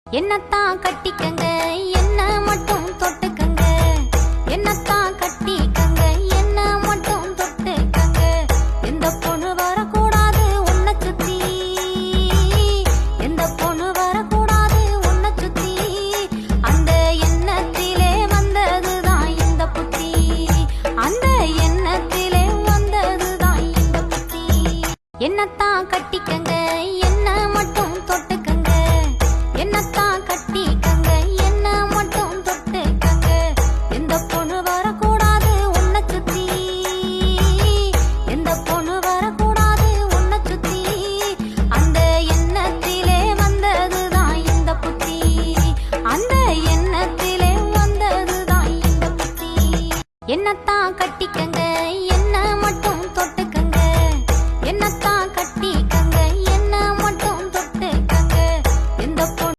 என்னத்தான் கட்டிக்கங்க, என்ன மட்டும் தொட்டுக்கங்க. என்னத்தான் கட்டிக்கங்க, என்ன மட்டும் தொட்டுக்கங்க. எந்த பொண்ணு வரக்கூடாது உன்னை சுத்தி, எந்த பொண்ணு வரக்கூடாது உன்னை சுத்தி. அந்த எண்ணத்திலே வந்ததுதான் இந்த புத்தி, அந்த எண்ணத்திலே வந்ததுதான் இந்த புத்தி. என்னத்தான் கட்டிக்கங்க, என்ன மட்டும் தொட்டுக்கங்க. என்னத்தான் கட்டிக்கங்க, என்ன மட்டும் தொட்டுக்கங்க. எந்த பொண்ணு வரக்கூடாது உன்னை சுத்தி, எந்த பொண்ணு வரக்கூடாது உன்னை சுத்தி. அந்த எண்ணத்திலே வந்ததுதான் இந்த புத்தி, அந்த எண்ணத்திலே வந்ததுதான் இந்த புத்தி. என்னத்தான் கட்டிக்கங்க.